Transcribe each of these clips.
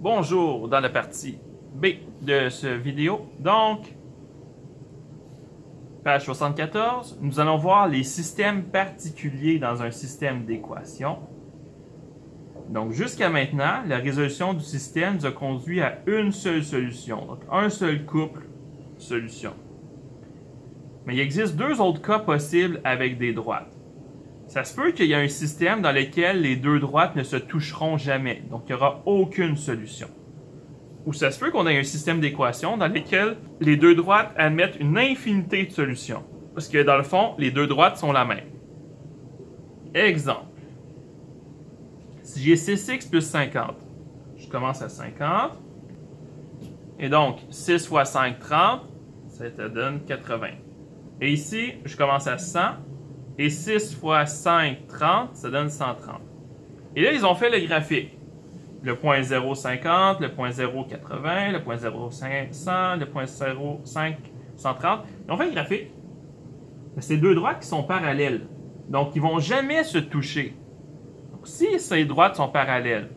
Bonjour dans la partie B de cette vidéo. Donc, page 74, nous allons voir les systèmes particuliers dans un système d'équations. Donc, jusqu'à maintenant, la résolution du système nous a conduit à une seule solution. Donc, un seul couple solution. Mais il existe deux autres cas possibles avec des droites. Ça se peut qu'il y ait un système dans lequel les deux droites ne se toucheront jamais. Donc, il n'y aura aucune solution. Ou ça se peut qu'on ait un système d'équations dans lequel les deux droites admettent une infinité de solutions. Parce que dans le fond, les deux droites sont la même. Exemple. Si j'ai 6x plus 50, je commence à 50. Et donc, 6 fois 5, 30, ça te donne 80. Et ici, je commence à 100. Et 6 fois 5, 30, ça donne 130. Et là, ils ont fait le graphique. Le point 0,50, le point 0,80, le point 0,500, le point 0,5, 130. Ils ont fait le graphique. C'est deux droites qui sont parallèles. Donc, ils ne vont jamais se toucher. Donc, si ces droites sont parallèles,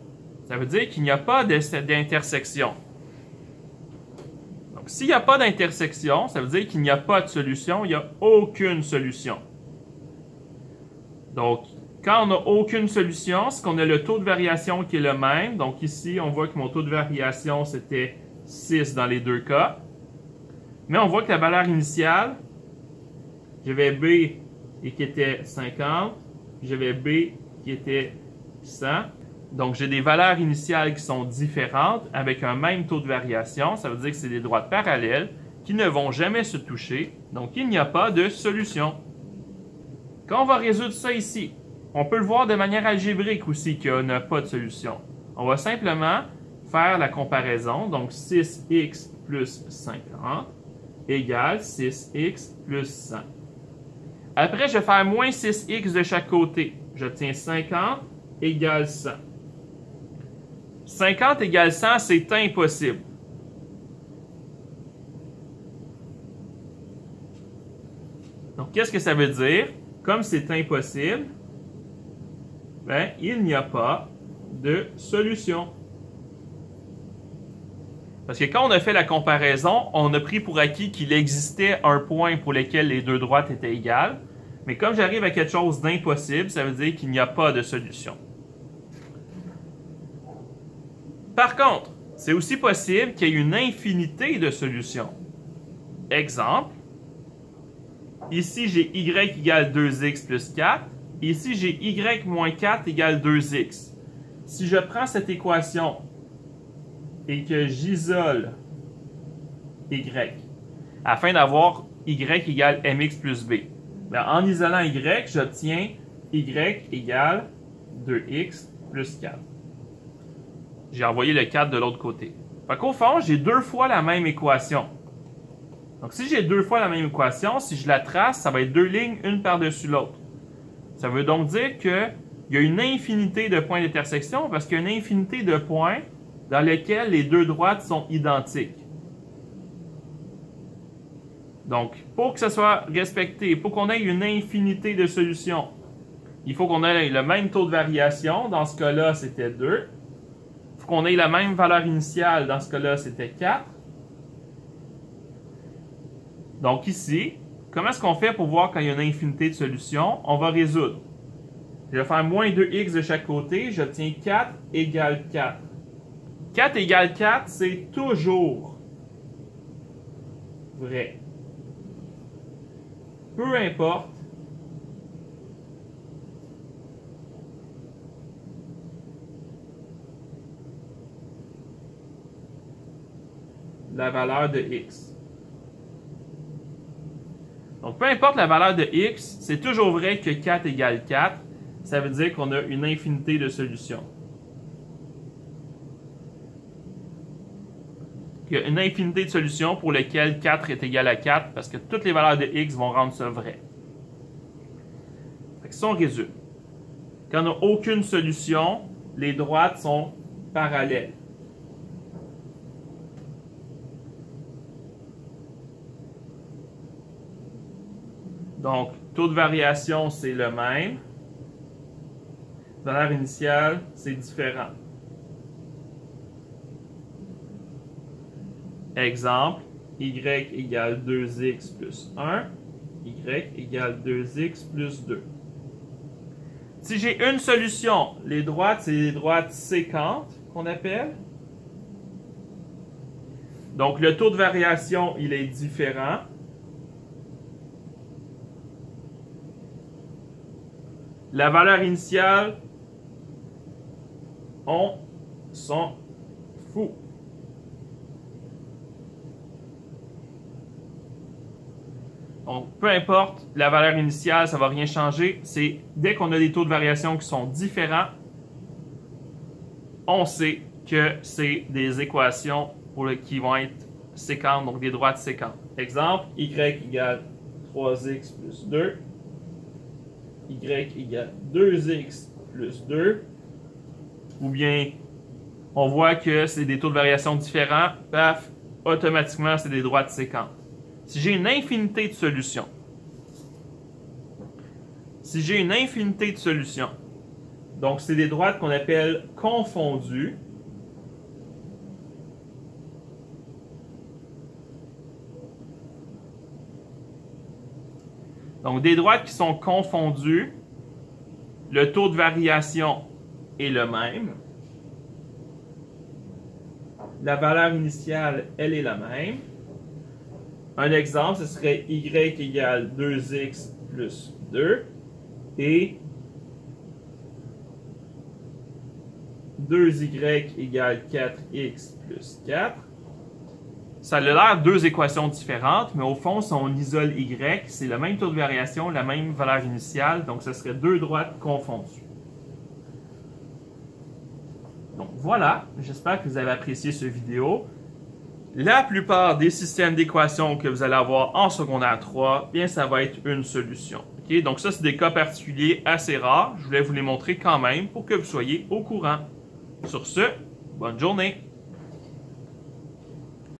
ça veut dire qu'il n'y a pas d'intersection. Donc, s'il n'y a pas d'intersection, ça veut dire qu'il n'y a pas de solution. Il n'y a aucune solution. Donc, quand on n'a aucune solution, c'est qu'on a le taux de variation qui est le même. Donc ici, on voit que mon taux de variation, c'était 6 dans les deux cas. Mais on voit que la valeur initiale, j'avais B qui était 50, j'avais B qui était 100. Donc j'ai des valeurs initiales qui sont différentes avec un même taux de variation. Ça veut dire que c'est des droites parallèles qui ne vont jamais se toucher. Donc il n'y a pas de solution. Quand on va résoudre ça ici, on peut le voir de manière algébrique aussi qu'il n'y a pas de solution. On va simplement faire la comparaison. Donc 6x plus 50 égale 6x plus 100. Après, je vais faire moins 6x de chaque côté. J'obtiens 50 égale 100. 50 égale 100, c'est impossible. Donc, qu'est-ce que ça veut dire? Comme c'est impossible, ben, il n'y a pas de solution. Parce que quand on a fait la comparaison, on a pris pour acquis qu'il existait un point pour lequel les deux droites étaient égales. Mais comme j'arrive à quelque chose d'impossible, ça veut dire qu'il n'y a pas de solution. Par contre, c'est aussi possible qu'il y ait une infinité de solutions. Exemple. Ici, j'ai y égale 2x plus 4. Ici, j'ai y moins 4 égale 2x. Si je prends cette équation et que j'isole y, afin d'avoir y égale mx plus b, bien, en isolant y, j'obtiens y égale 2x plus 4. J'ai envoyé le 4 de l'autre côté. Fait qu'au fond, j'ai deux fois la même équation. Donc, si j'ai deux fois la même équation, si je la trace, ça va être deux lignes, une par-dessus l'autre. Ça veut donc dire qu'il y a une infinité de points d'intersection parce qu'il y a une infinité de points dans lesquels les deux droites sont identiques. Donc, pour que ça soit respecté, pour qu'on ait une infinité de solutions, il faut qu'on ait le même taux de variation. Dans ce cas-là, c'était 2. Il faut qu'on ait la même valeur initiale. Dans ce cas-là, c'était 4. Donc ici, comment est-ce qu'on fait pour voir quand il y a une infinité de solutions? On va résoudre. Je vais faire moins 2x de chaque côté. J'obtiens 4 égale 4. 4 égale 4, c'est toujours vrai. Peu importe la valeur de x. Donc, peu importe la valeur de x, c'est toujours vrai que 4 égale 4. Ça veut dire qu'on a une infinité de solutions. Il y a une infinité de solutions pour lesquelles 4 est égal à 4 parce que toutes les valeurs de x vont rendre ça vrai. Fait que si on résume, quand on n'a aucune solution, les droites sont parallèles. Donc, taux de variation, c'est le même. Valeur initiale, c'est différent. Exemple, y égale 2x plus 1, y égale 2x plus 2. Si j'ai une solution, les droites, c'est les droites séquentes qu'on appelle. Donc, le taux de variation, il est différent. La valeur initiale, on s'en fout. Donc, peu importe la valeur initiale, ça ne va rien changer. C'est dès qu'on a des taux de variation qui sont différents, on sait que c'est des équations qui vont être séquentes, donc des droites séquentes. Exemple, y égale 3x plus 2, y égale 2x plus 2, ou bien on voit que c'est des taux de variation différents, paf, automatiquement c'est des droites séquentes. Si j'ai une infinité de solutions, donc c'est des droites qu'on appelle confondues. Donc des droites qui sont confondues, le taux de variation est le même. La valeur initiale, elle est la même. Un exemple, ce serait y égale 2x plus 2 et 2y égale 4x plus 4. Ça a l'air deux équations différentes, mais au fond, si on isole y, c'est le même taux de variation, la même valeur initiale, donc ce serait deux droites confondues. Donc voilà, j'espère que vous avez apprécié cette vidéo. La plupart des systèmes d'équations que vous allez avoir en secondaire 3, bien ça va être une solution. Okay? Donc ça, c'est des cas particuliers assez rares. Je voulais vous les montrer quand même pour que vous soyez au courant. Sur ce, bonne journée!